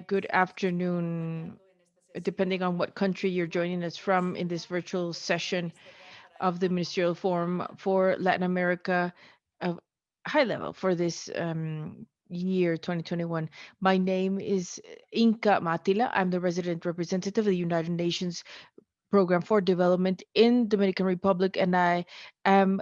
Good afternoon, depending on what country you're joining us from in this virtual session of the Ministerial Forum for Latin America, high level for this year 2021. My name is Inka Matila. I'm the resident representative of the United Nations Program for Development in Dominican Republic, and I am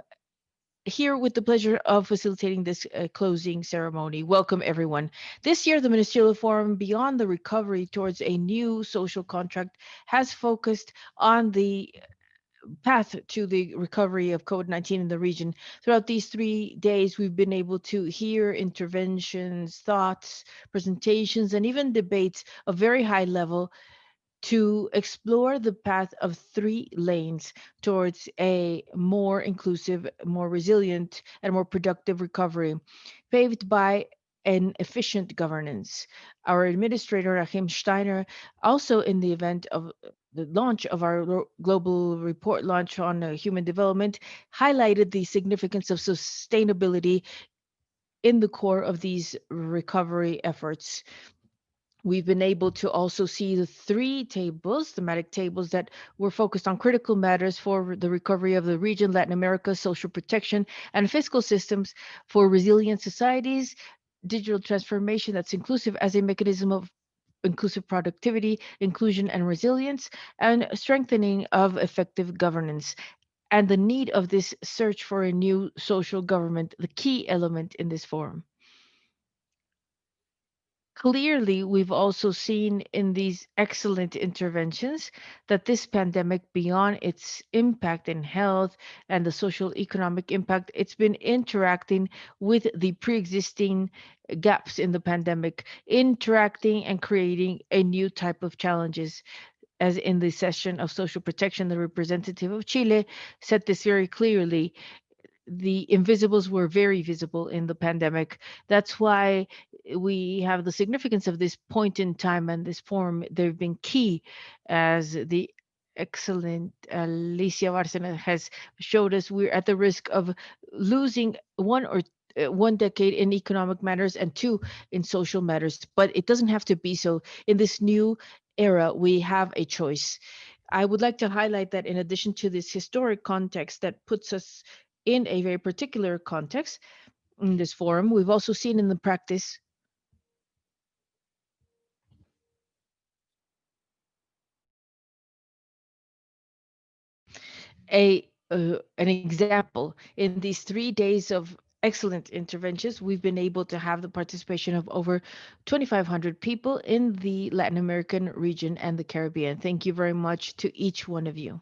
here with the pleasure of facilitating this closing ceremony. Welcome, everyone. This year, the Ministerial Forum Beyond the Recovery Towards a New Social Contract has focused on the path to the recovery of COVID-19 in the region. Throughout these 3 days, we've been able to hear interventions, thoughts, presentations, and even debates of very high level to explore the path of 3 lanes towards a more inclusive, more resilient, and more productive recovery, paved by an efficient governance. Our administrator, Rahim Steiner, also in the event of the launch of our global report launch on human development, highlighted the significance of sustainability in the core of these recovery efforts. We've been able to also see the 3 tables, thematic tables that were focused on critical matters for the recovery of the region, Latin America, social protection, and fiscal systems for resilient societies, digital transformation that's inclusive as a mechanism of inclusive productivity, inclusion, and resilience, and strengthening of effective governance. And the need of this search for a new social government, the key element in this forum. Clearly, we've also seen in these excellent interventions that this pandemic, beyond its impact in health and the social economic impact, it's been interacting with the pre-existing gaps in the pandemic, interacting and creating a new type of challenges. As in the session of social protection, the representative of Chile said this very clearly, the invisibles were very visible in the pandemic. That's why we have the significance of this point in time and this forum. They've been key, as the excellent Alicia Bárcena has showed us. We're at the risk of losing 1 decade in economic matters and 2 in social matters. But it doesn't have to be so. In this new era, we have a choice. I would like to highlight that in addition to this historic context that puts us in a very particular context in this forum, we've also seen in the practice an example. In these 3 days of excellent interventions, we've been able to have the participation of over 2,500 people in the Latin American region and the Caribbean. Thank you very much to each one of you.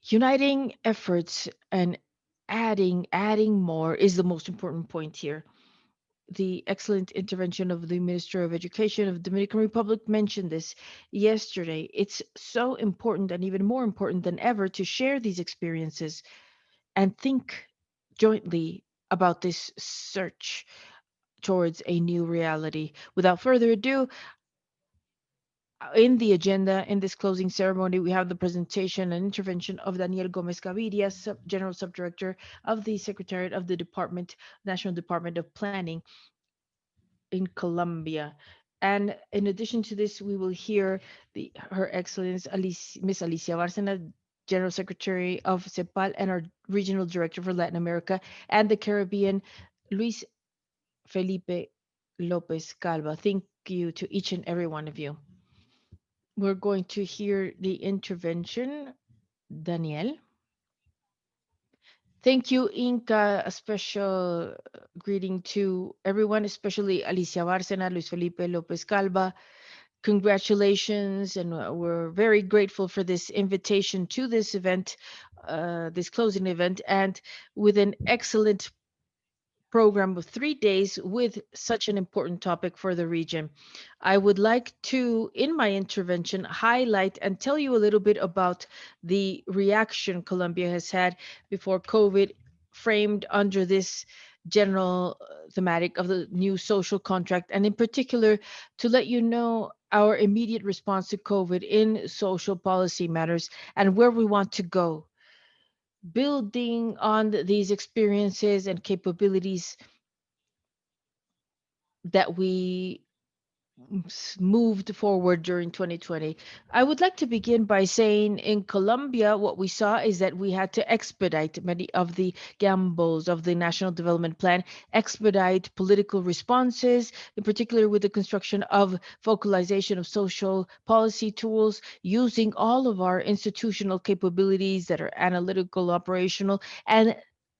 Uniting efforts and adding more is the most important point here. The excellent intervention of the Minister of Education of the Dominican Republic mentioned this yesterday. It's so important and even more important than ever to share these experiences and think jointly about this search towards a new reality. Without further ado, in the agenda, in this closing ceremony, we have the presentation and intervention of Daniel Gomez Gaviria, General Subdirector of the Secretariat of the National Department of Planning in Colombia. And in addition to this, we will hear Her Excellence Miss Alicia Bárcena, General Secretary of CEPAL and our Regional Director for Latin America and the Caribbean, Luis Felipe Lopez Calva. Thank you to each and every one of you. We're going to hear the intervention, Daniel. Thank you, Inca. A special greeting to everyone, especially Alicia Bárcena, Luis Felipe Lopez Calva. Congratulations, and we're very grateful for this invitation to this event, this closing event, and with an excellent program of 3 days with such an important topic for the region. I would like to, in my intervention, highlight and tell you a little bit about the reaction Colombia has had before COVID, framed under this general thematic of the new social contract, and in particular, to let you know our immediate response to COVID in social policy matters and where we want to go. Building on these experiences and capabilities, that we moved forward during 2020. I would like to begin by saying in Colombia, what we saw is that we had to expedite many of the gambles of the National Development Plan, expedite political responses, in particular with the construction of focalization of social policy tools, using all of our institutional capabilities that are analytical, operational, and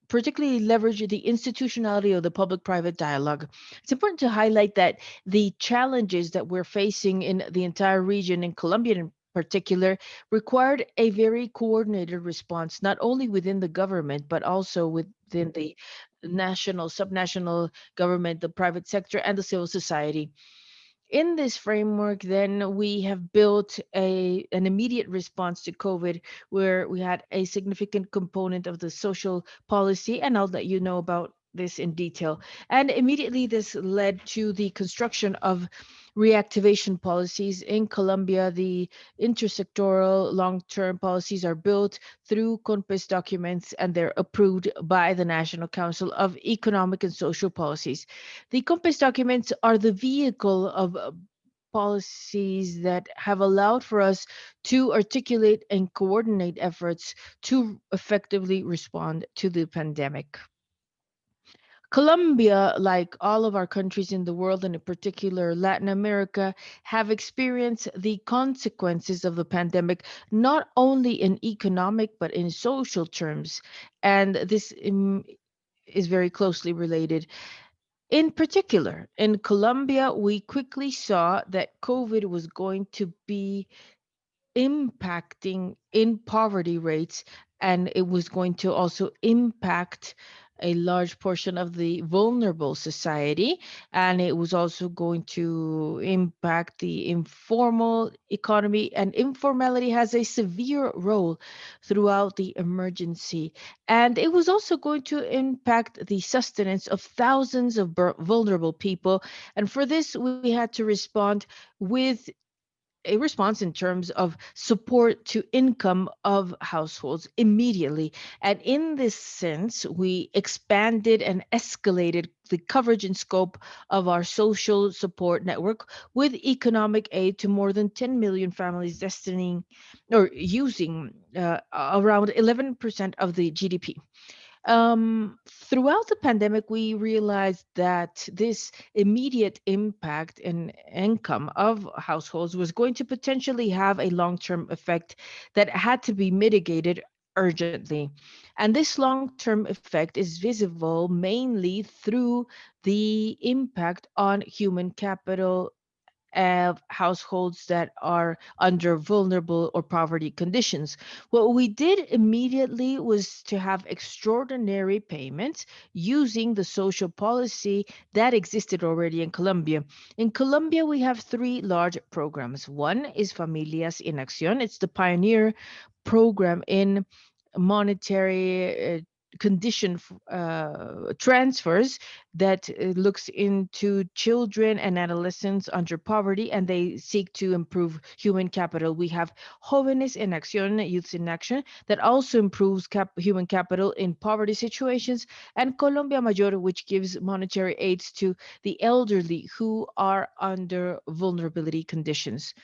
particularly leverage the institutionality of the public-private dialogue. It's important to highlight that the challenges that we're facing in the entire region, in Colombia in particular, required a very coordinated response, not only within the government, but also within the national, subnational government, the private sector, and the civil society. In this framework, then we have built an immediate response to COVID, where we had a significant component of the social policy, and I'll let you know about this in detail. And immediately, this led to the construction of reactivation policies in Colombia. The intersectoral long-term policies are built through CONPES documents, and they're approved by the National Council of Economic and Social Policies. The COMPAS documents are the vehicle of policies that have allowed for us to articulate and coordinate efforts to effectively respond to the pandemic. Colombia, like all of our countries in the world, and in particular Latin America, have experienced the consequences of the pandemic, not only in economic but in social terms. And this is very closely related. In particular, in Colombia, we quickly saw that COVID was going to be impacting in poverty rates, and it was going to also impact a large portion of the vulnerable society, and it was also going to impact the informal economy, and informality has a severe role throughout the emergency, and it was also going to impact the sustenance of thousands of vulnerable people. And for this we had to respond with a response in terms of support to income of households immediately. And in this sense, we expanded and escalated the coverage and scope of our social support network with economic aid to more than 10 million families, destining or using around 11% of the GDP. Throughout the pandemic, we realized that this immediate impact in income of households was going to potentially have a long-term effect that had to be mitigated urgently. And this long-term effect is visible mainly through the impact on human capital of households that are under vulnerable or poverty conditions. What we did immediately was to have extraordinary payments using the social policy that existed already in Colombia. In Colombia, we have three large programs. One is Familias en Acción, it's the pioneer program in monetary condition transfers that looks into children and adolescents under poverty, and they seek to improve human capital. We have Jóvenes en Acción, Youth in Action, that also improves human capital in poverty situations, and Colombia Mayor, which gives monetary aids to the elderly who are under vulnerability conditions.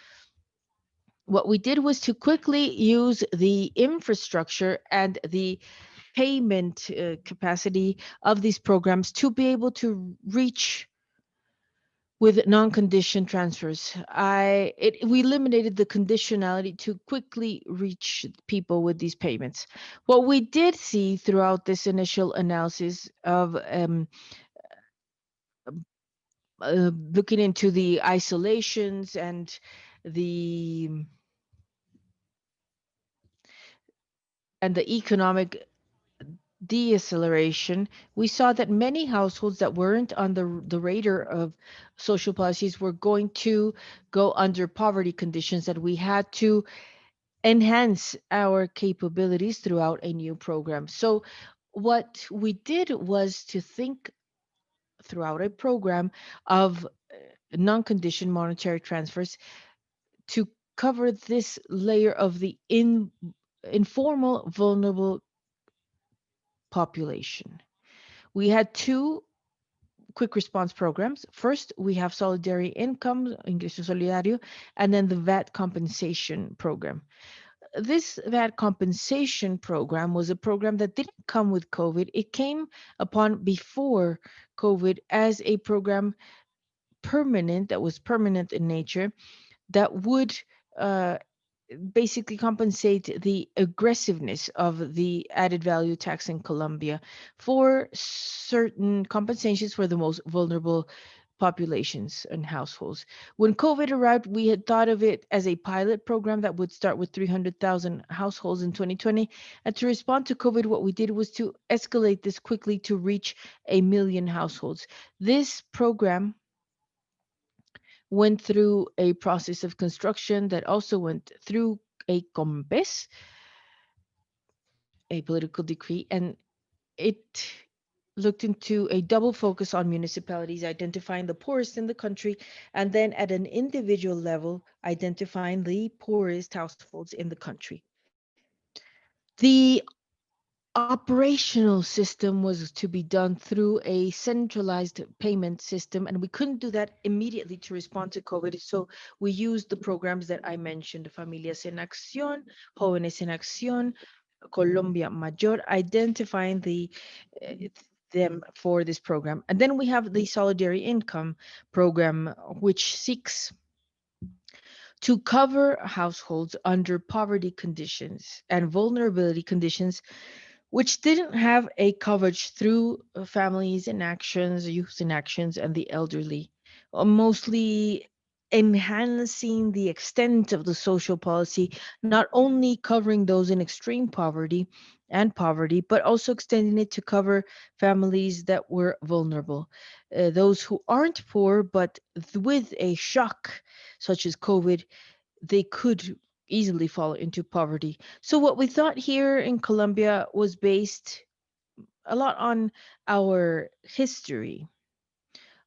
What we did was to quickly use the infrastructure and the payment capacity of these programs to be able to reach with non-condition transfers. We eliminated the conditionality to quickly reach people with these payments. What we did see throughout this initial analysis of looking into the isolations the and the economic deceleration, we saw that many households that weren't on the radar of social policies were going to go under poverty conditions, that we had to enhance our capabilities throughout a new program. So what we did was to think throughout a program of non-conditioned monetary transfers to cover this layer of the informal vulnerable population. We had two quick response programs. First, we have Solidarity Income, Ingreso Solidario, and then the VAT compensation program. This VAT compensation program was a program that didn't come with COVID. It came upon before COVID as a program permanent, that was permanent in nature, that would uh, basically compensate the aggressiveness of the added value tax in Colombia for certain compensations for the most vulnerable populations and households. When COVID arrived, we had thought of it as a pilot program that would start with 300,000 households in 2020. And to respond to COVID, what we did was to escalate this quickly to reach 1 million households. This program went through a process of construction that also went through a COMPES, a political decree, and it looked into a double focus on municipalities, identifying the poorest in the country, and then at an individual level, identifying the poorest households in the country. The operational system was to be done through a centralized payment system, and we couldn't do that immediately to respond to COVID. So we used the programs that I mentioned, Familias en Acción, Jóvenes en Acción, Colombia Mayor, identifying uh, them for this program. And then we have the Solidarity Income program, which seeks to cover households under poverty conditions and vulnerability conditions which didn't have a coverage through families in actions, youth in actions, and the elderly, mostly enhancing the extent of the social policy, not only covering those in extreme poverty, but also extending it to cover families that were vulnerable, those who aren't poor, but with a shock such as COVID, they could easily fall into poverty. So what we thought here in Colombia was based a lot on our history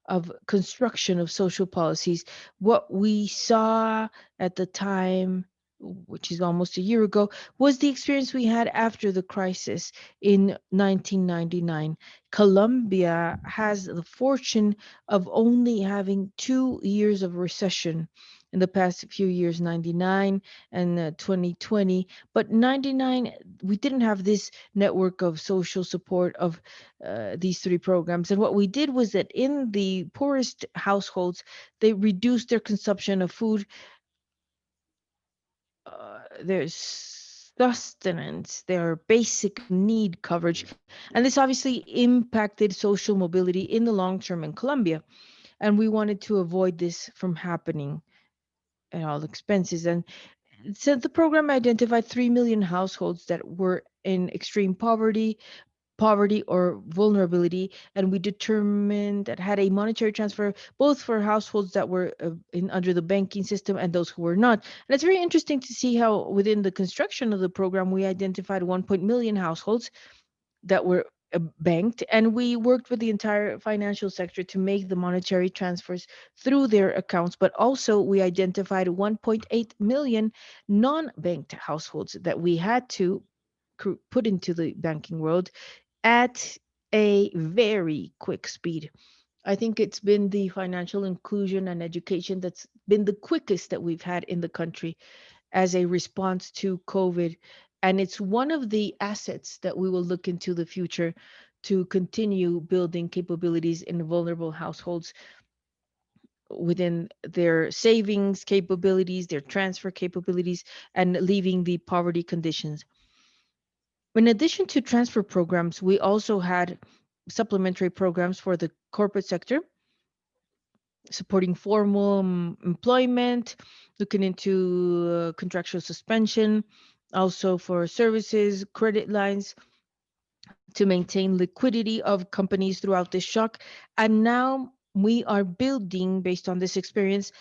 of construction of social policies. What we saw at the time, which is almost a year ago, was the experience we had after the crisis in 1999. Colombia has the fortune of only having 2 years of recession in the past few years, 99 and 2020. But 99, we didn't have this network of social support of these three programs. And what we did was that in the poorest households, they reduced their consumption of food, their sustenance, their basic need coverage. And this obviously impacted social mobility in the long term in Colombia. And we wanted to avoid this from happening at all expenses. And so the program identified 3 million households that were in extreme poverty or vulnerability, and we determined that had a monetary transfer both for households that were in under the banking system and those who were not. And it's very interesting to see how within the construction of the program we identified 1 million households that were banked, and we worked with the entire financial sector to make the monetary transfers through their accounts. But also we identified 1.8 million non-banked households that we had to put into the banking world at a very quick speed. I think it's been the financial inclusion and education that's been the quickest that we've had in the country as a response to COVID. And it's one of the assets that we will look into the future to continue building capabilities in vulnerable households within their savings capabilities, their transfer capabilities, and leaving the poverty conditions. In addition to transfer programs, we also had supplementary programs for the corporate sector, supporting formal employment, looking into contractual suspension, also for services, credit lines to maintain liquidity of companies throughout this shock. And now we are building, based on this experience,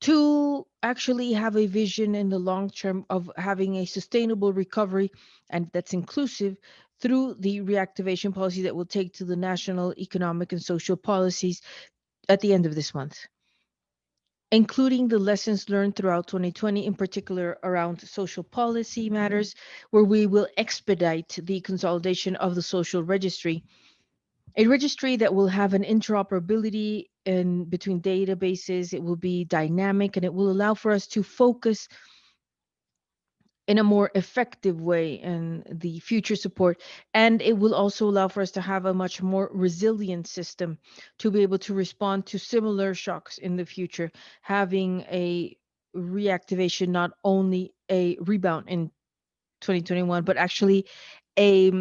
to actually have a vision in the long term of having a sustainable recovery, and that's inclusive through the reactivation policy that will take to the national economic and social policies at the end of this month, including the lessons learned throughout 2020, in particular around social policy matters, where we will expedite the consolidation of the social registry A registry that will have an interoperability in between databases. It will be dynamic and it will allow for us to focus in a more effective way in the future support. And it will also allow for us to have a much more resilient system to be able to respond to similar shocks in the future, having a reactivation, not only a rebound in 2021, but actually a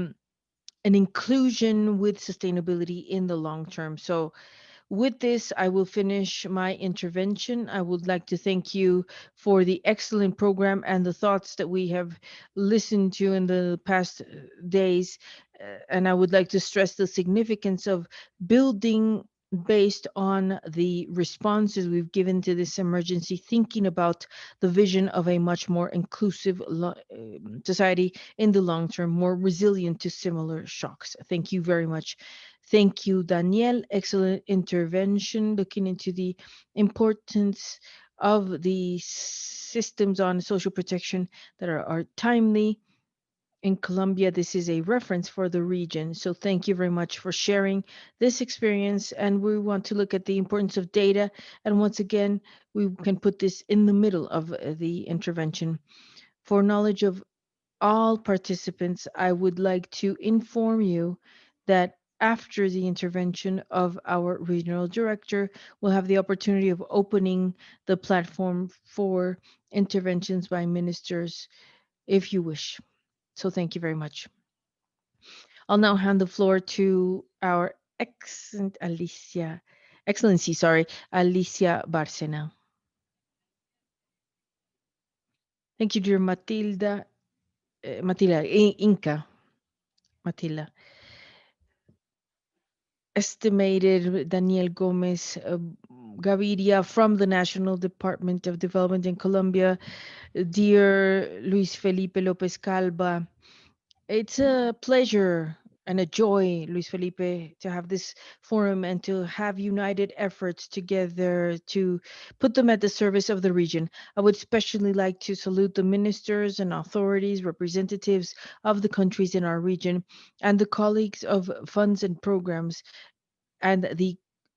an inclusion with sustainability in the long term. So with this, I will finish my intervention. I would like to thank you for the excellent program and the thoughts that we have listened to in the past days. And I would like to stress the significance of building based on the responses we've given to this emergency, thinking about the vision of a much more inclusive society in the long term, more resilient to similar shocks. Thank you very much. Thank you, Danielle. Excellent intervention looking into the importance of the systems on social protection that are timely. In Colombia, this is a reference for the region. So thank you very much for sharing this experience. And we want to look at the importance of data. And once again, we can put this in the middle of the intervention. For knowledge of all participants, I would like to inform you that after the intervention of our regional director, we'll have the opportunity of opening the platform for interventions by ministers if you wish. So thank you very much. I'll now hand the floor to our Excellency, sorry, Alicia Barcena. Thank you, dear Matilda, Inca, Matilda. Estimated Daniel Gomez Gaviria from the National Department of Development in Colombia, dear Luis Felipe Lopez Calva. It's a pleasure and a joy, Luis Felipe, to have this forum and to have united efforts together to put them at the service of the region. I would especially like to salute the ministers and authorities, representatives of the countries in our region, and the colleagues of funds and programs and the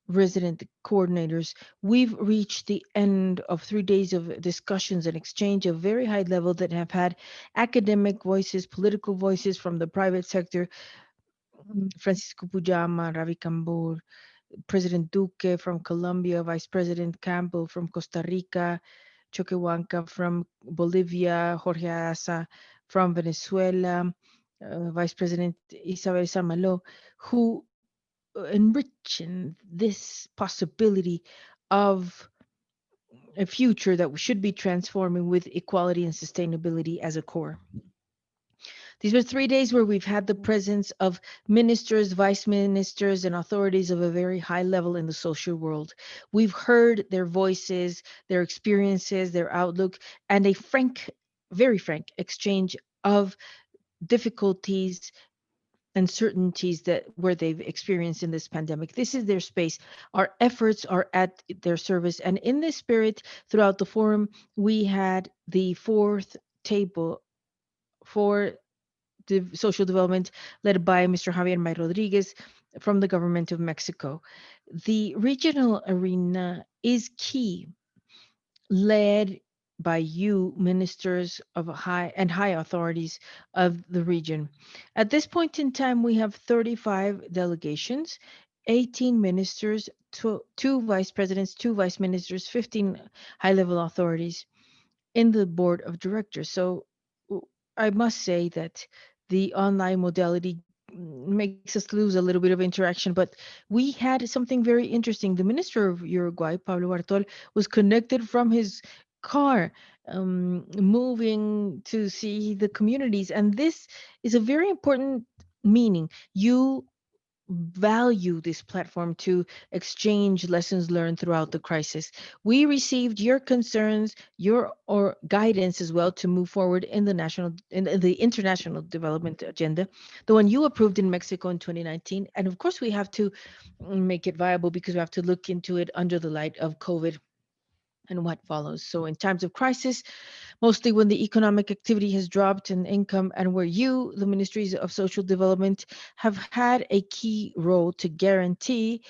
resident coordinators. We've reached the end of 3 days of discussions and exchange of very high level that have had academic voices, political voices from the private sector, Francisco Pujama, Ravi Cambur, President Duque from Colombia, Vice President Campbell from Costa Rica, Choquehuanca from Bolivia, Jorge Asa from Venezuela, Vice President Isabel Sarmalo, who enriching this possibility of a future that should be transforming with equality and sustainability as a core. These were 3 days where we've had the presence of ministers, vice ministers, and authorities of a very high level in the social world. We've heard their voices, their experiences, their outlook, and a frank, very frank exchange of difficulties uncertainties that where they've experienced in this pandemic. This is their space. Our efforts are at their service. And in this spirit, throughout the forum, we had the fourth table for social development led by Mr. Javier May Rodriguez from the government of Mexico. The regional arena is key, led by you, ministers of high authorities of the region. At this point in time, we have 35 delegations, 18 ministers, two vice presidents, two vice ministers, 15 high-level authorities in the board of directors. So I must say that the online modality makes us lose a little bit of interaction, but we had something very interesting. The minister of Uruguay, Pablo Bartol, was connected from his car, moving to see the communities. And this is a very important meaning. You value this platform to exchange lessons learned throughout the crisis. We received your concerns, your or guidance as well to move forward in the international development agenda, the one you approved in Mexico in 2019. And of course, we have to make it viable because we have to look into it under the light of COVID. and what follows. So, in times of crisis, mostly when the economic activity has dropped in income, and where you, the ministries of social development, have had a key role to guarantee,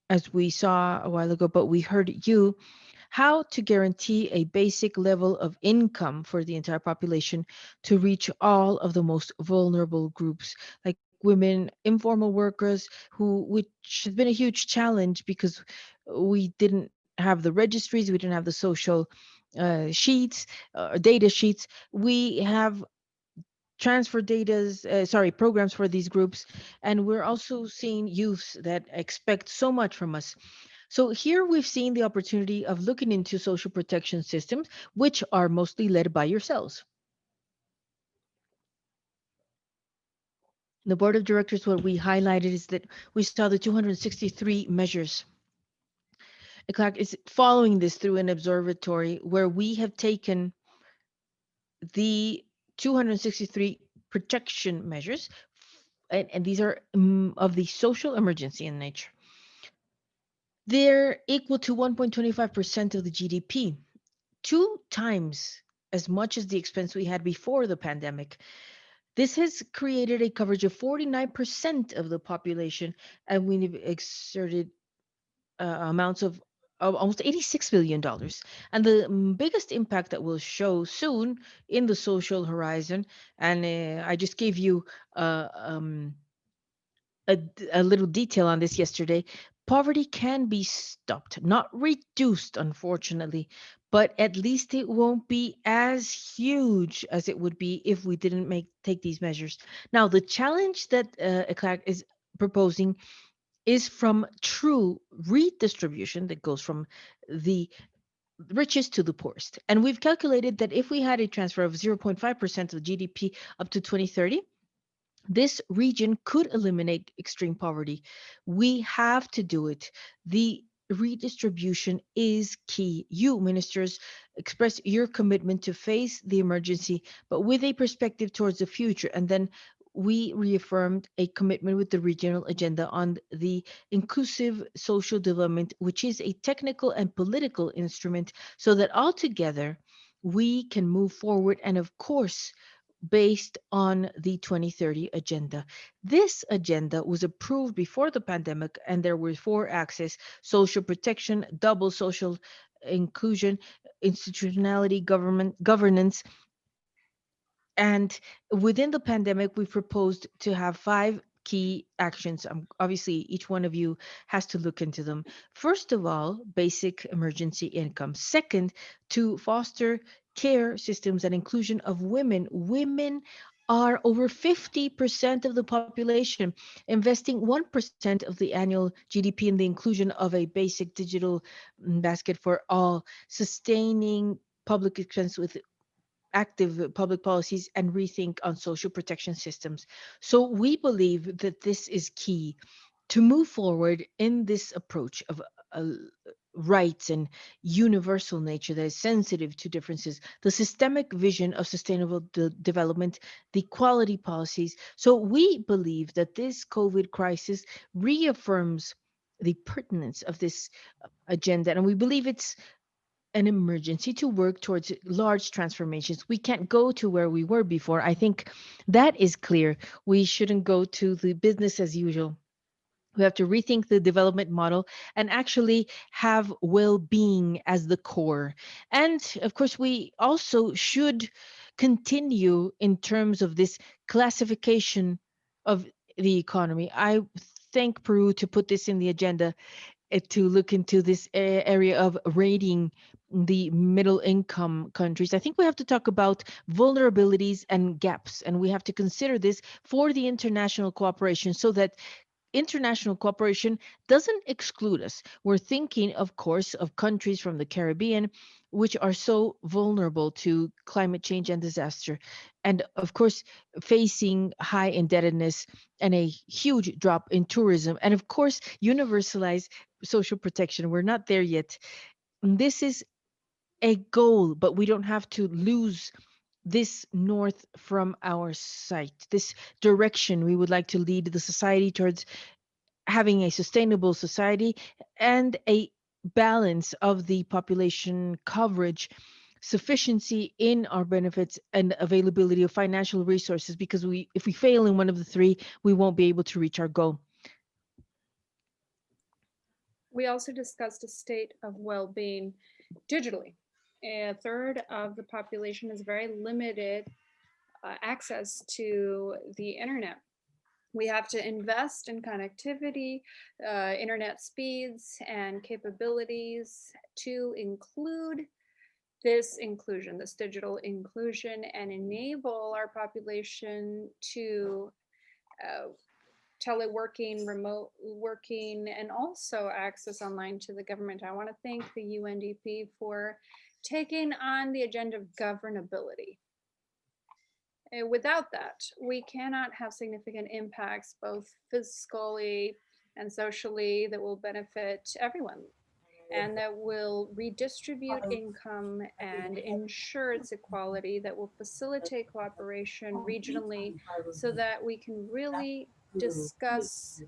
as we saw a while ago, but we heard you, how to guarantee a basic level of income for the entire population to reach all of the most vulnerable groups, like women, informal workers, which has been a huge challenge because we didn't have the registries, we didn't have the social sheets, data sheets. We have transfer programs for these groups, and we're also seeing youths that expect so much from us. So here we've seen the opportunity of looking into social protection systems, which are mostly led by yourselves. The board of directors, what we highlighted is that we saw the 263 measures. Eclac is following this through an observatory where we have taken the 263 protection measures, and these are of the social emergency in nature. They're equal to 1.25% of the GDP, two times as much as the expense we had before the pandemic. This has created a coverage of 49% of the population, and we've exerted amounts of almost $86 billion. And the biggest impact that will show soon in the social horizon, and I just gave you a little detail on this yesterday. Poverty can be stopped, not reduced, unfortunately, but at least it won't be as huge as it would be if we didn't take these measures. Now, the challenge that ECLAC is proposing is from true redistribution that goes from the richest to the poorest. And we've calculated that if we had a transfer of 0.5% of GDP up to 2030, this region could eliminate extreme poverty. We have to do it. The redistribution is key. You, ministers, express your commitment to face the emergency, but with a perspective towards the future. And then we reaffirmed a commitment with the regional agenda on the inclusive social development, which is a technical and political instrument, so that altogether we can move forward. And of course, based on the 2030 agenda. This agenda was approved before the pandemic, and there were four axes: social protection, double social inclusion, institutionality, government governance, and within the pandemic, we proposed to have five key actions. Obviously, each one of you has to look into them. First of all, basic emergency income. Second, to foster care systems and inclusion of women. Women are over 50% of the population, investing 1% of the annual GDP in the inclusion of a basic digital basket for all, sustaining public expense with active public policies and rethink on social protection systems. So we believe that this is key to move forward in this approach of uh, rights and universal nature that is sensitive to differences, the systemic vision of sustainable development, the quality policies. So we believe that this COVID crisis reaffirms the pertinence of this agenda, and we believe it's an emergency to work towards large transformations. We can't go to where we were before. I think that is clear. We shouldn't go to the business as usual. We have to rethink the development model and actually have well being as the core. And of course, we also should continue in terms of this classification of the economy. I thank Peru to put this in the agenda, to look into this area of rating the middle income countries. I think we have to talk about vulnerabilities and gaps, and we have to consider this for the international cooperation so that international cooperation doesn't exclude us. We're thinking, of course, of countries from the Caribbean, which are so vulnerable to climate change and disaster. And of course, facing high indebtedness and a huge drop in tourism. And of course, universalized social protection. We're not there yet. This is a goal, but we don't have to lose this north from our sight, this direction we would like to lead the society towards having a sustainable society and a balance of the population coverage, sufficiency in our benefits, and availability of financial resources, because if we fail in one of the three, we won't be able to reach our goal. We also discussed a state of well-being digitally. A third of the population has very limited access to the internet. We have to invest in connectivity, internet speeds, and capabilities to include this inclusion, this digital inclusion, and enable our population to uh, teleworking, remote working, and also access online to the government. I want to thank the UNDP for taking on the agenda of governability. Without that, we cannot have significant impacts, both fiscally and socially, that will benefit everyone and that will redistribute income and ensure its equality, that will facilitate cooperation regionally so that we can really discuss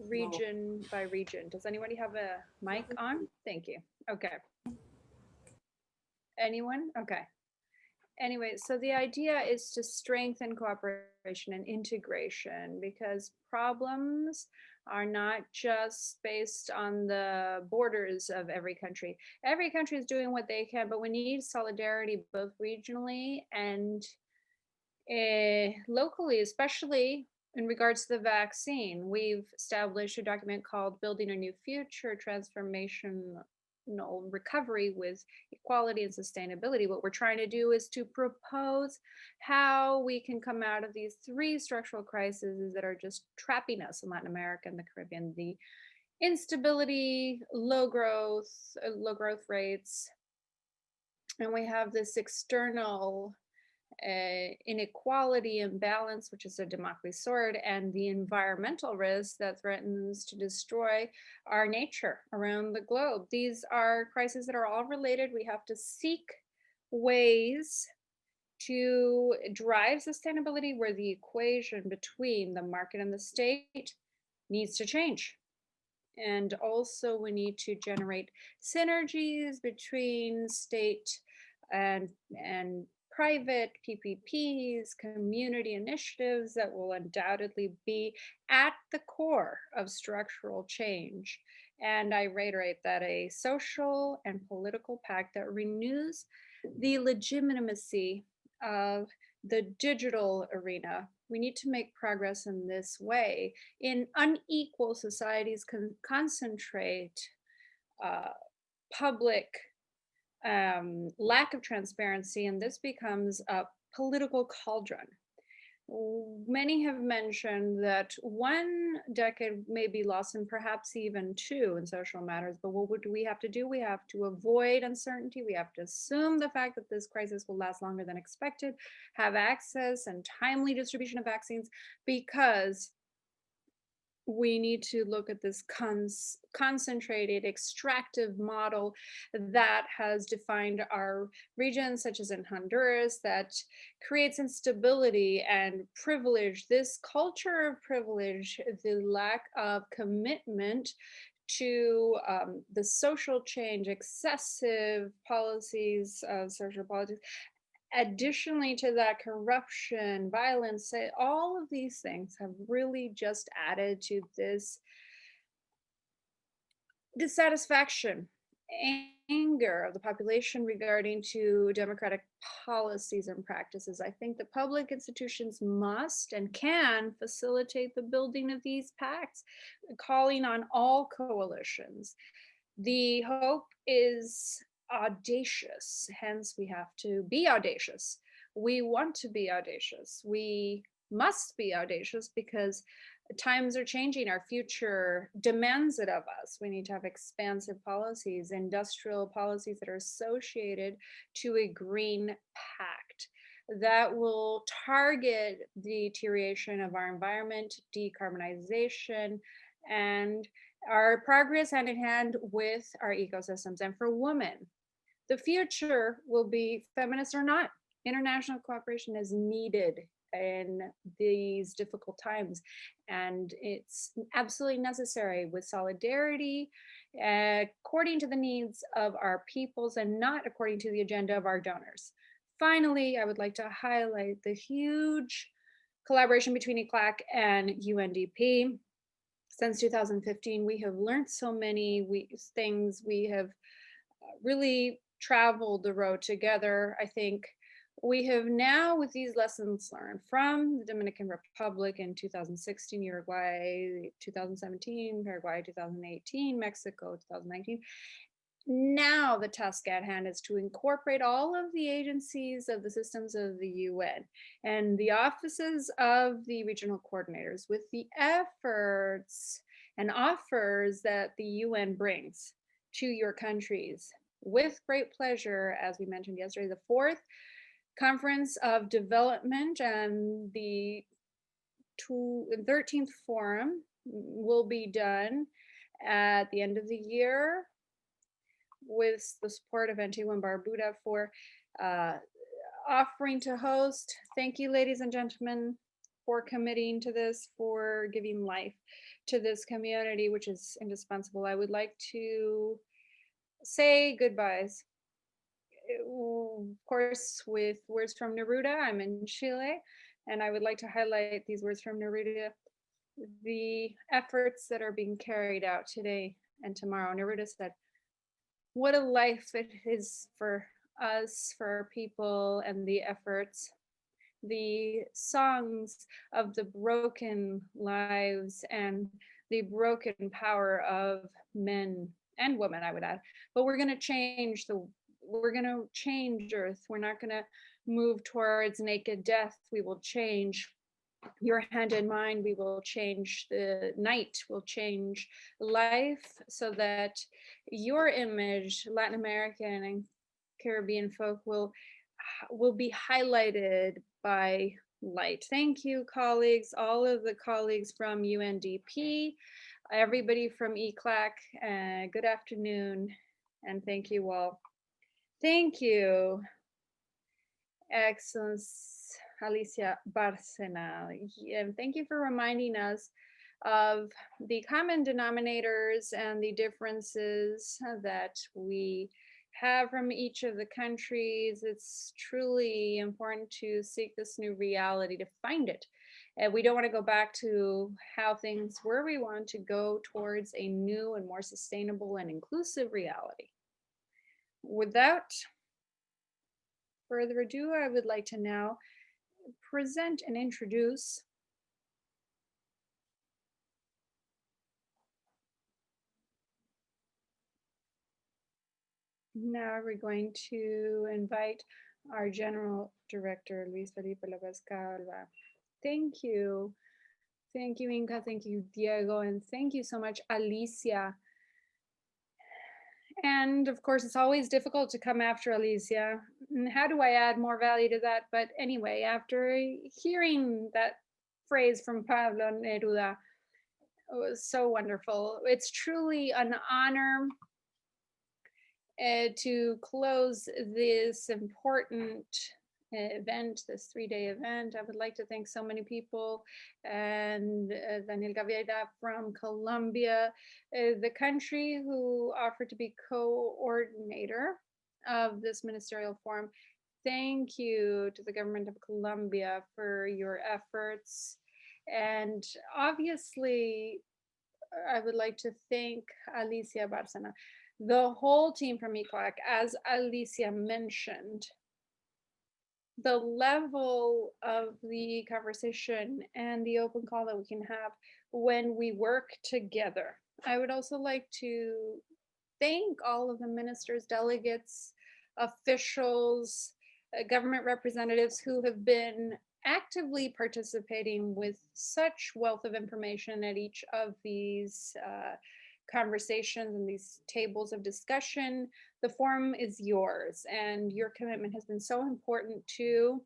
region by region. Does anybody have a mic on? Thank you. Okay. Anyone? Okay. Anyway, so the idea is to strengthen cooperation and integration, because problems are not just based on the borders of every country. Every country is doing what they can, but we need solidarity both regionally and locally, especially in regards to the vaccine. We've established a document called Building a New Future, Transformational Recovery with Equality and Sustainability. What we're trying to do is to propose how we can come out of these three structural crises that are just trapping us in Latin America and the Caribbean: the instability, low growth rates, and we have this external inequality imbalance, which is a Damocles sword, and the environmental risk that threatens to destroy our nature around the globe. These are crises that are all related. We have to seek ways to drive sustainability where the equation between the market and the state needs to change. And also, we need to generate synergies between state and private PPPs, community initiatives that will undoubtedly be at the core of structural change. And I reiterate that a social and political pact that renews the legitimacy of the digital arena. We need to make progress in this way. In unequal societies, concentrate public lack of transparency, and this becomes a political cauldron. Many have mentioned that 1 decade may be lost, and perhaps even 2 in social matters. But what do we have to do? We have to avoid uncertainty. We have to assume the fact that this crisis will last longer than expected, have access and timely distribution of vaccines, because we need to look at this concentrated extractive model that has defined our regions, such as in Honduras, that creates instability and privilege. This culture of privilege, the lack of commitment to the social change, excessive policies of social politics. Additionally to that, corruption, violence, all of these things have really just added to this dissatisfaction, anger of the population regarding to democratic policies and practices. I think the public institutions must and can facilitate the building of these pacts, calling on all coalitions. The hope is audacious, hence we have to be audacious. We want to be audacious. We must be audacious because times are changing. Our future demands it of us. We need to have expansive policies, industrial policies that are associated to a green pact that will target the deterioration of our environment, decarbonization, and our progress hand in hand with our ecosystems. And for women, the future will be feminist or not. International cooperation is needed in these difficult times, and it's absolutely necessary with solidarity according to the needs of our peoples and not according to the agenda of our donors. Finally, I would like to highlight the huge collaboration between Eclac and UNDP. Since 2015, we have learned so many things. We have really traveled the road together. I think we have now, with these lessons learned from the Dominican Republic in 2016, Uruguay 2017, Paraguay 2018, Mexico 2019, now the task at hand is to incorporate all of the agencies of the systems of the UN and the offices of the regional coordinators with the efforts and offers that the UN brings to your countries. With great pleasure, as we mentioned yesterday, the fourth Conference of Development and the 13th Forum will be done at the end of the year with the support of Antigua and Barbuda for offering to host. Thank you, ladies and gentlemen, for committing to this, for giving life to this community, which is indispensable. I would like to say goodbyes. Of course, with words from Neruda. I'm in Chile, and I would like to highlight these words from Neruda, the efforts that are being carried out today and tomorrow. Neruda said, "What a life it is for us, for our people, and the efforts, the songs of the broken lives and the broken power of men and women," I would add. But we're going to change Earth. We're not going to move towards naked death. We will change your hand in mine. We will change the night. We'll change life so that your image, Latin American and Caribbean folk, will be highlighted by light. Thank you, colleagues, all of the colleagues from UNDP, everybody from Eclac. Good afternoon, and thank you all. Thank you, Excellence Alicia Barcena. And thank you for reminding us of the common denominators and the differences that we have from each of the countries. It's truly important to seek this new reality, to find it. And we don't want to go back to how things were. We want to go towards a new and more sustainable and inclusive reality. Without further ado, I would like to now present and introduce now we're going to invite our General Director, Luis Felipe Lopez Calva. Thank you. Thank you, Inca. Thank you, Diego. And thank you so much, Alicia. And of course, it's always difficult to come after Alicia. And how do I add more value to that? But anyway, after hearing that phrase from Pablo Neruda, it was so wonderful. It's truly an honor to close this important event, this 3-day event. I would like to thank so many people, and Daniel Gavieda from Colombia, the country who offered to be coordinator of this ministerial forum. Thank you to the government of Colombia for your efforts. And obviously, I would like to thank Alicia Barcena, the whole team from Eclac. As Alicia mentioned, the level of the conversation and the open call that we can have when we work together. I would also like to thank all of the ministers, delegates, officials, government representatives who have been actively participating with such wealth of information at each of these conversations and these tables of discussion. The forum is yours, and your commitment has been so important to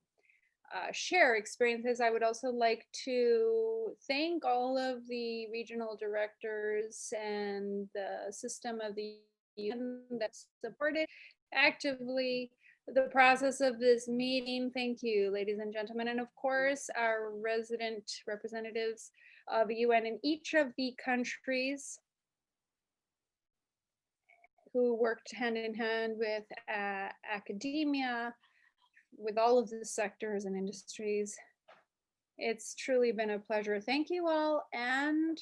share experiences. I would also like to thank all of the regional directors and the system of the UN that supported actively the process of this meeting. Thank you, ladies and gentlemen. And of course, our resident representatives of the UN in each of the countries. who worked hand in hand with academia, with all of the sectors and industries. It's truly been a pleasure. Thank you all, and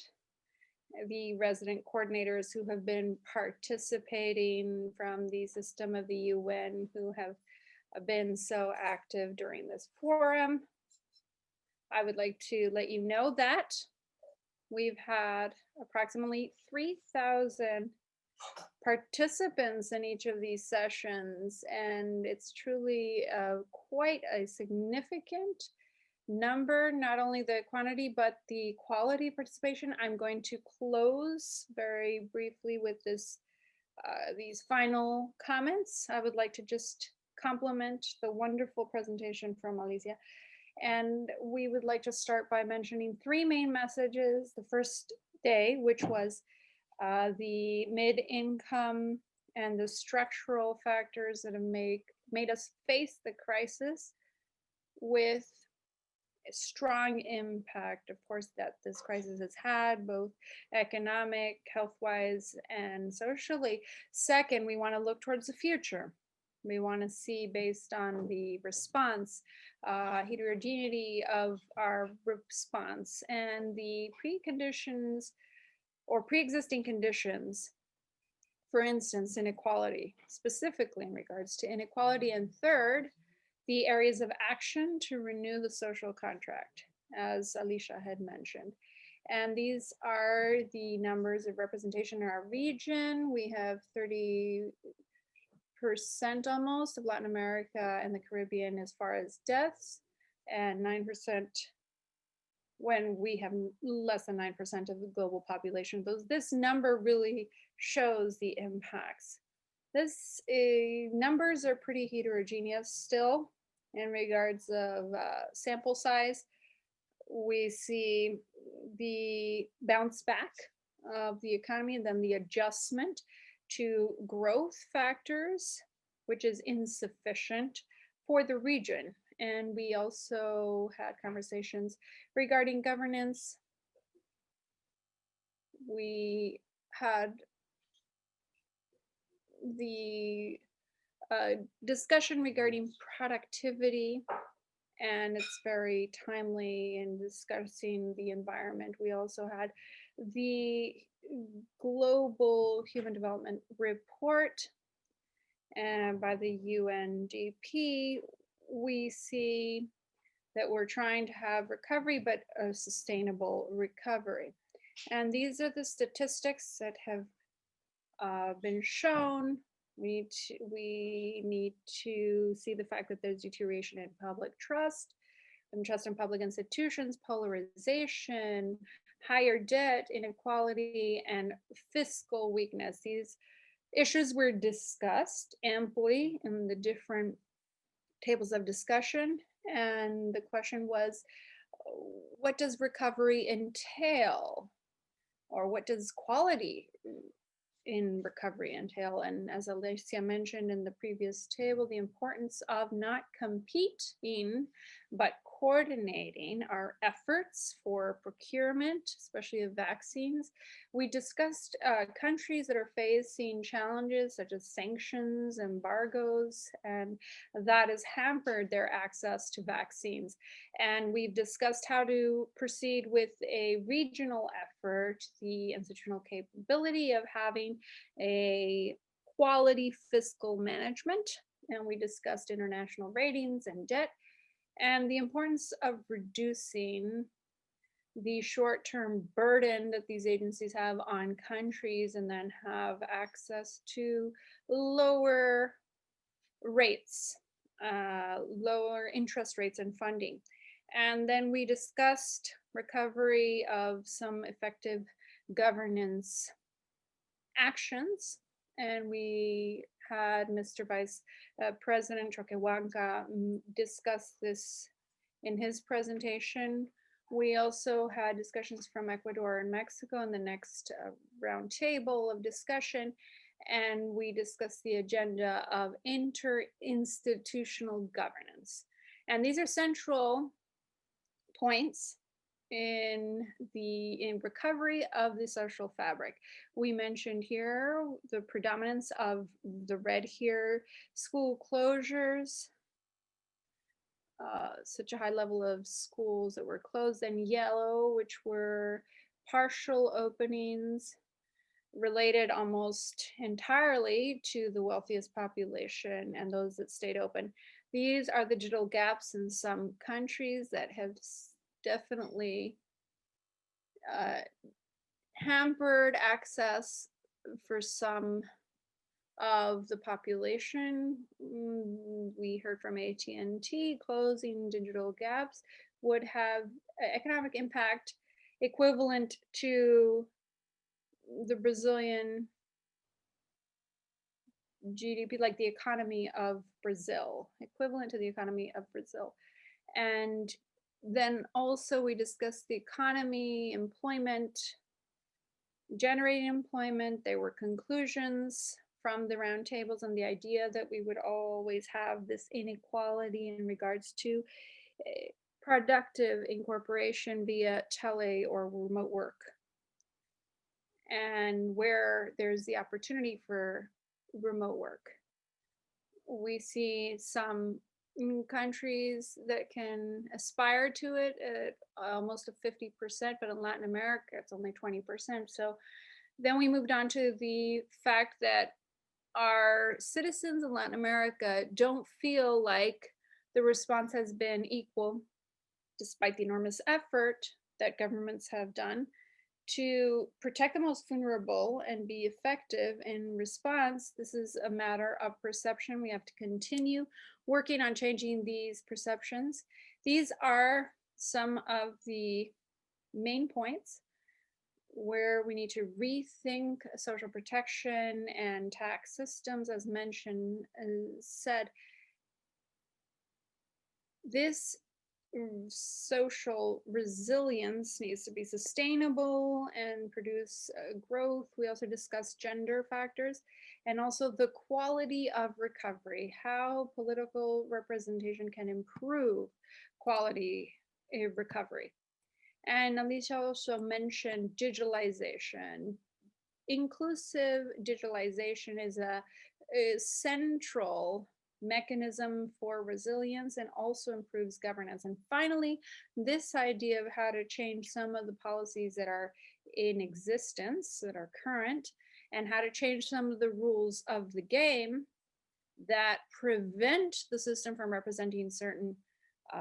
the resident coordinators who have been participating from the system of the UN, who have been so active during this forum. I would like to let you know that we've had approximately 3,000 participants in each of these sessions, and it's truly quite a significant number, not only the quantity but the quality participation. I'm going to close very briefly with these final comments. I would like to just compliment the wonderful presentation from Alicia, and we would like to start by mentioning three main messages. The first day, which was the mid-income and the structural factors that have made us face the crisis with a strong impact, of course, that this crisis has had, both economic, health-wise, and socially. Second, we want to look towards the future. We want to see, based on the response, heterogeneity of our response and the preconditions or pre-existing conditions, for instance, inequality, specifically in regards to inequality. And third, the areas of action to renew the social contract, as Alicia had mentioned. And these are the numbers of representation in our region. We have 30% almost of Latin America and the Caribbean as far as deaths, and 9% when we have less than 9% of the global population. This number really shows the impacts. This numbers are pretty heterogeneous still in regards of sample size. We see the bounce back of the economy and then the adjustment to growth factors, which is insufficient for the region. And we also had conversations regarding governance. We had the discussion regarding productivity, and it's very timely in discussing the environment. We also had the Global Human Development Report by the UNDP. We see that we're trying to have recovery, but a sustainable recovery. And these are the statistics that have been shown. We need to see the fact that there's deterioration in public trust, and trust in public institutions, polarization, higher debt, inequality, and fiscal weakness. These issues were discussed amply in the different tables of discussion, and the question was, what does recovery entail, or what does quality in recovery entail? And as Alicia mentioned in the previous table, the importance of not competing but coordinating our efforts for procurement, especially of vaccines. We discussed countries that are facing challenges such as sanctions, embargoes, and that has hampered their access to vaccines. And we've discussed how to proceed with a regional effort, the institutional capability of having a quality fiscal management. And we discussed international ratings and debt, and the importance of reducing the short-term burden that these agencies have on countries, and then have access to lower rates, lower interest rates and funding. And then we discussed recovery of some effective governance actions, and we had Mr. Vice President Choquehuanca discuss this in his presentation. We also had discussions from Ecuador and Mexico in the next round table of discussion, and we discussed the agenda of interinstitutional governance. And these are central points in recovery of the social fabric. We mentioned here the predominance of the red here, school closures, such a high level of schools that were closed, and yellow, which were partial openings related almost entirely to the wealthiest population and those that stayed open. These are the digital gaps in some countries that have definitely hampered access for some of the population. We heard from AT&T closing digital gaps would have economic impact equivalent to the Brazilian GDP, like the economy of Brazil, equivalent to the economy of Brazil. And then also we discussed the economy, employment, generating employment. There were conclusions from the roundtables on the idea that we would always have this inequality in regards to productive incorporation via tele or remote work, and where there's the opportunity for remote work. We see some countries that can aspire to it at almost a 50%, but in Latin America, it's only 20%. So then we moved on to the fact that our citizens in Latin America don't feel like the response has been equal, despite the enormous effort that governments have done to protect the most vulnerable and be effective in response. This is a matter of perception. We have to continue working on changing these perceptions. These are some of the main points where we need to rethink social protection and tax systems, as mentioned and said. This social resilience needs to be sustainable and produce growth. We also discussed gender factors and also the quality of recovery, how political representation can improve quality of recovery. And Alicia also mentioned digitalization. Inclusive digitalization is a central mechanism for resilience and also improves governance. And finally, this idea of how to change some of the policies that are in existence, that are current, and how to change some of the rules of the game that prevent the system from representing certain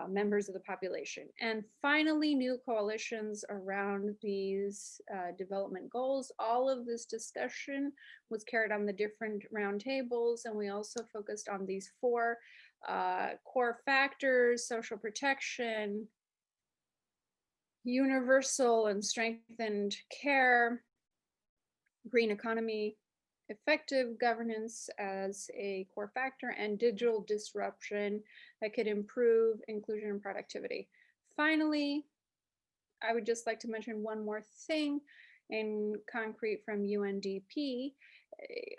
members of the population. And finally, new coalitions around these development goals. All of this discussion was carried on the different roundtables, and we also focused on these four core factors: social protection, universal and strengthened care, green economy, effective governance as a core factor, and digital disruption that could improve inclusion and productivity. Finally, I would just like to mention one more thing in concrete from UNDP.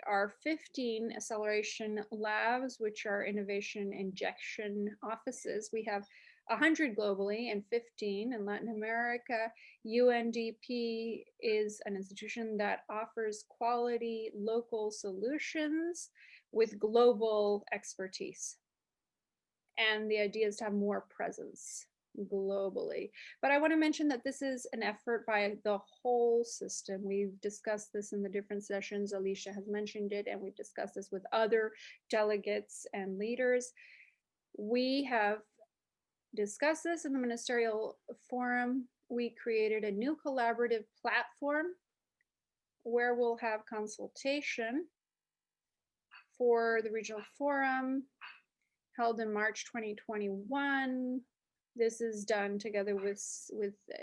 Our 15 acceleration labs, which are innovation injection offices. We have 100 globally and 15 in Latin America. UNDP is an institution that offers quality local solutions with global expertise. And the idea is to have more presence globally. But I want to mention that this is an effort by the whole system. We've discussed this in the different sessions. Alicia has mentioned it, and we've discussed this with other delegates and leaders. We have discussed this in the Ministerial Forum. We created a new collaborative platform where we'll have consultation for the Regional Forum held in March 2021. This is done together with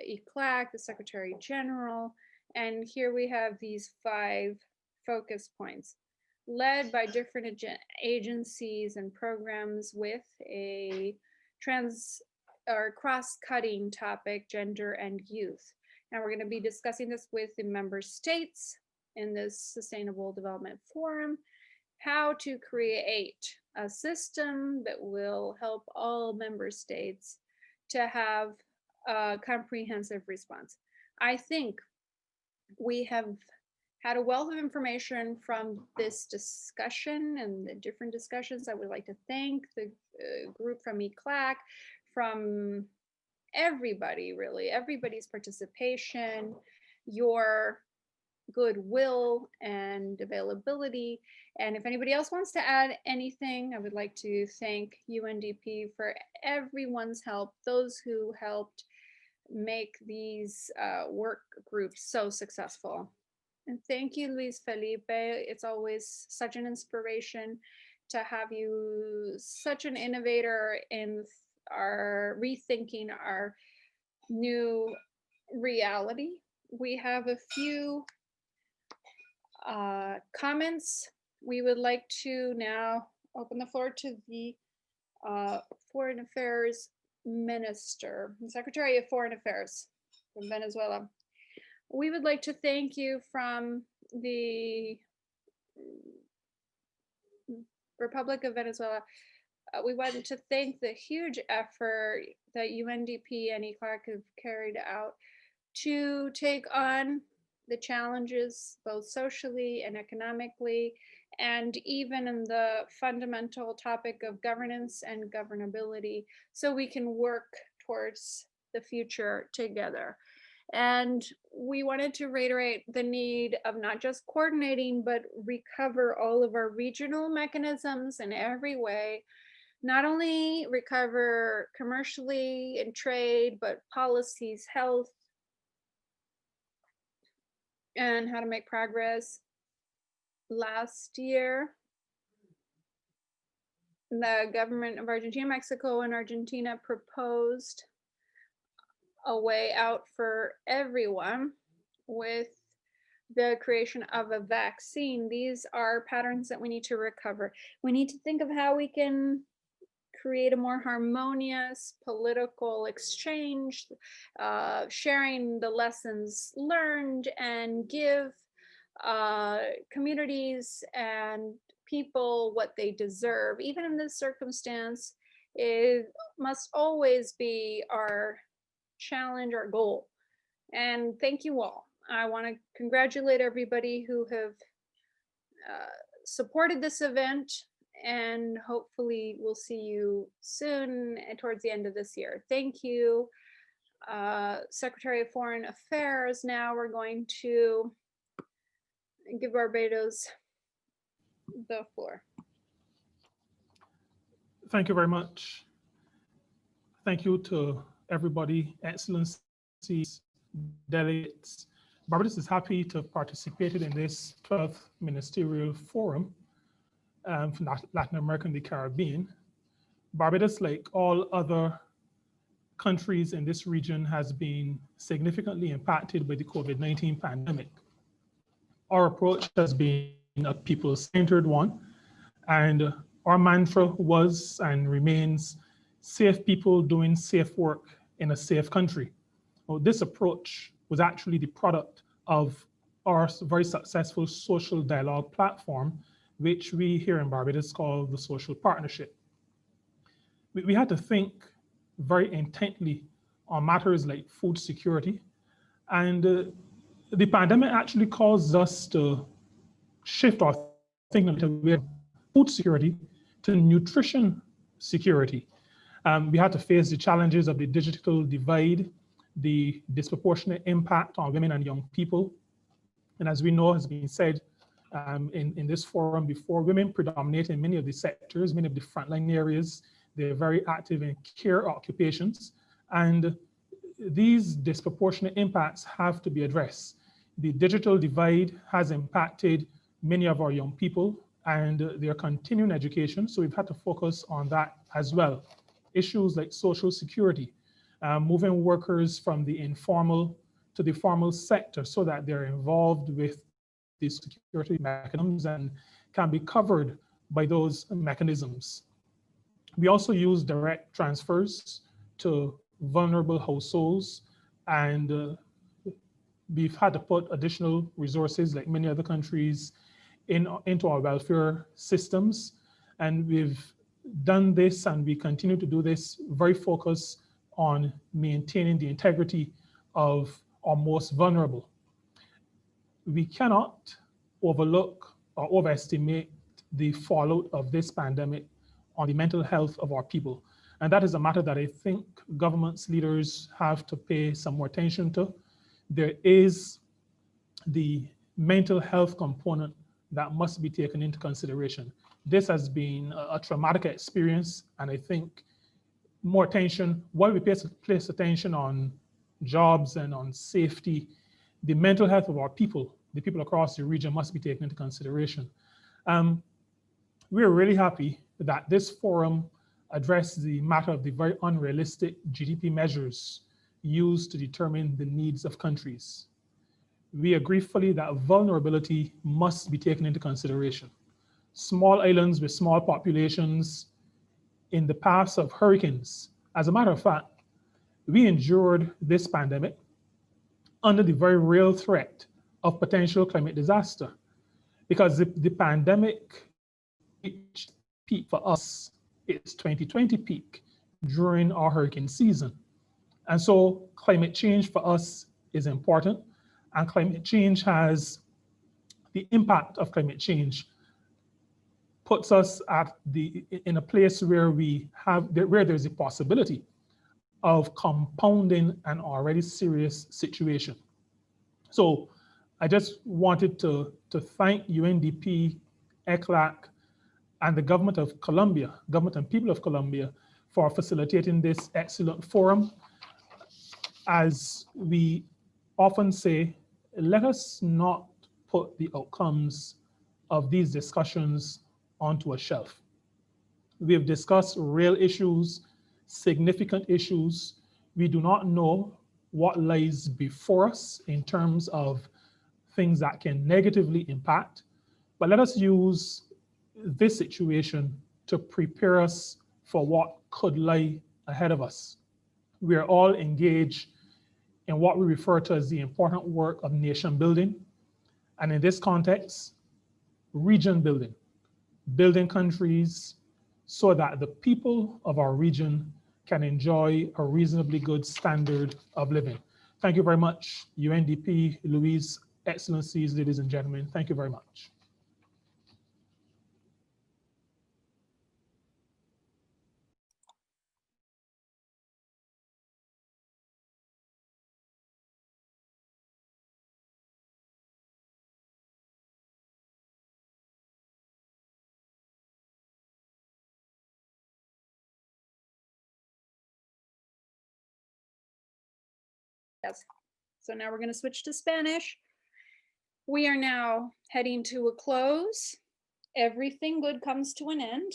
Eclac, the Secretary General. And here we have these 5 focus points led by different agencies and programs with a cross-cutting topic, gender and youth. Now we're going to be discussing this with the member states in this Sustainable Development Forum, how to create a system that will help all member states to have a comprehensive response. I think we have had a wealth of information from this discussion and the different discussions. I would like to thank the group from Eclac, from everybody, really, everybody's participation, your goodwill and availability. And if anybody else wants to add anything, I would like to thank UNDP for everyone's help, those who helped make these work groups so successful. And thank you, Luis Felipe. It's always such an inspiration to have you, such an innovator in our rethinking our new reality. We have a few comments. We would like to now open the floor to the Foreign Affairs Minister, Secretary of Foreign Affairs from Venezuela. We would like to thank you from the Republic of Venezuela. We wanted to thank the huge effort that UNDP and Eclac have carried out to take on the challenges both socially and economically, and even in the fundamental topic of governance and governability, so we can work towards the future together. And we wanted to reiterate the need of not just coordinating, but recover all of our regional mechanisms in every way, not only recover commercially and trade, but policies, health, and how to make progress. Last year, the government of Argentina, Mexico, and Argentina proposed a way out for everyone with the creation of a vaccine. These are patterns that we need to recover. We need to think of how we can create a more harmonious political exchange, sharing the lessons learned, and give communities and people what they deserve. Even in this circumstance, it must always be our challenge, our goal. And thank you all. I want to congratulate everybody who have supported this event, and hopefully we'll see you soon towards the end of this year. Thank you, Secretary of Foreign Affairs. Now we're going to give Barbados the floor. Thank you very much. Thank you to everybody, Excellencies, delegates. Barbados is happy to have participated in this 12th Ministerial Forum for Latin America and the Caribbean. Barbados, like all other countries in this region, has been significantly impacted by the COVID-19 pandemic. Our approach has been a people-centered one, and our mantra was and remains safe people doing safe work in a safe country. Well, this approach was actually the product of our very successful social dialogue platform, which we here in Barbados call the Social Partnership. We had to think very intently on matters like food security, and the pandemic actually caused us to shift our thinking away from food security to nutrition security. We had to face the challenges of the digital divide, the disproportionate impact on women and young people. And as we know, has been said in this forum before, women predominate in many of the sectors, many of the frontline areas. They're very active in care occupations, and these disproportionate impacts have to be addressed. The digital divide has impacted many of our young people and their continuing education, so we've had to focus on that as well. Issues like social security, moving workers from the informal to the formal sector so that they're involved with the security mechanisms and can be covered by those mechanisms. We also use direct transfers to vulnerable households, and we've had to put additional resources, like many other countries, into our welfare systems. And we've done this, and we continue to do this, very focused on maintaining the integrity of our most vulnerable. We cannot overlook or overestimate the fallout of this pandemic on the mental health of our people. And that is a matter that I think governments, leaders have to pay some more attention to. There is the mental health component that must be taken into consideration. This has been a traumatic experience, and I think more attention, while we place attention on jobs and on safety, the mental health of our people, the people across the region, must be taken into consideration. We're really happy that this forum addressed the matter of the very unrealistic GDP measures used to determine the needs of countries. We agree fully that vulnerability must be taken into consideration. Small islands with small populations in the paths of hurricanes. As a matter of fact, we endured this pandemic under the very real threat of potential climate disaster, because the pandemic reached peak for us, its 2020 peak during our hurricane season. And so climate change for us is important, and climate change has the impact of climate change puts us in a place where where there's a possibility of compounding an already serious situation. So I just wanted to thank UNDP, Eclac, and the government of Colombia, government and people of Colombia, for facilitating this excellent forum. As we often say, let us not put the outcomes of these discussions onto a shelf. We have discussed real issues, significant issues. We do not know what lies before us in terms of things that can negatively impact, but let us use this situation to prepare us for what could lie ahead of us. We are all engaged in what we refer to as the important work of nation building, and in this context, region building, building countries so that the people of our region can enjoy a reasonably good standard of living. Thank you very much, UNDP, Louise, Excellencies, ladies and gentlemen. Thank you very much. Yes. So now we're going to switch to Spanish. We are now heading to a close. Everything good comes to an end.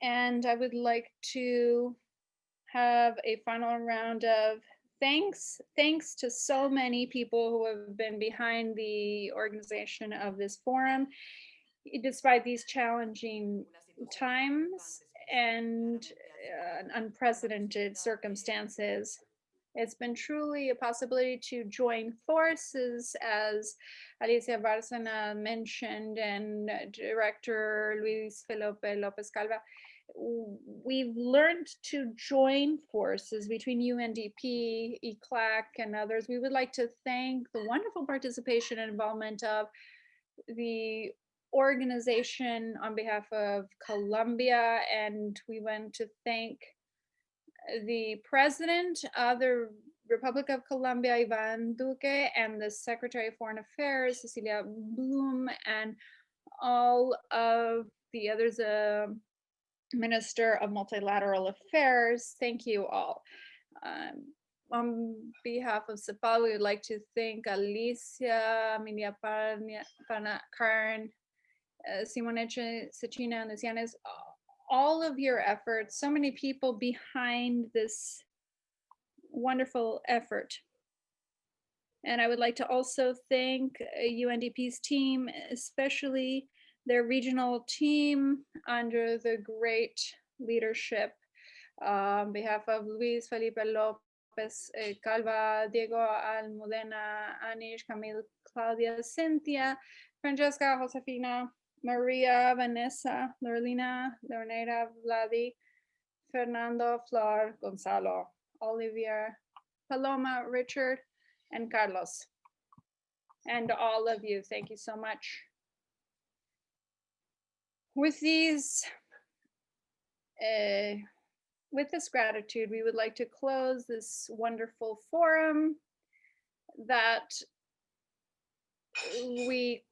And I would like to have a final round of thanks. Thanks to so many people who have been behind the organization of this forum, despite these challenging times and unprecedented circumstances. It's been truly a possibility to join forces, as Alicia Bárcena mentioned, and Director Luis Felipe López Calva. We've learned to join forces between UNDP, Eclac, and others. We would like to thank the wonderful participation and involvement of the organization on behalf of Colombia, and we want to thank the President of the Republic of Colombia, Ivan Duque, and the Secretary of Foreign Affairs, Cecilia Bloom, and all of the others, Minister of Multilateral Affairs. Thank you all. On behalf of CEPAL, we would like to thank Alicia, Emilia Karen, Simone Cecina, and Lucianes, all of your efforts, so many people behind this wonderful effort. And I would like to also thank UNDP's team, especially their regional team under the great leadership on behalf of Luis Felipe López Calva, Diego Almudena, Anish, Camille, Claudia, Cynthia, Francesca, Josefina, Maria, Vanessa, Lorelina, Leonera, Vladi. Fernando, Flor, Gonzalo, Olivier, Paloma, Richard, and Carlos. And all of you, thank you so much. With these, with this gratitude, we would like to close this wonderful forum that we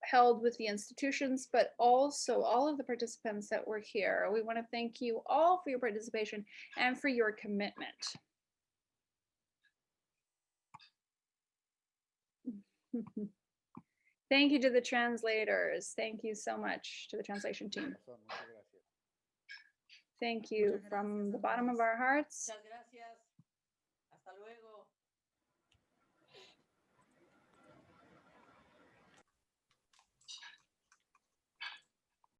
held with the institutions, but also all of the participants that were here. We want to thank you all for your participation and for your commitment. Thank you to the translators. Thank you so much to the translation team. Thank you from the bottom of our hearts.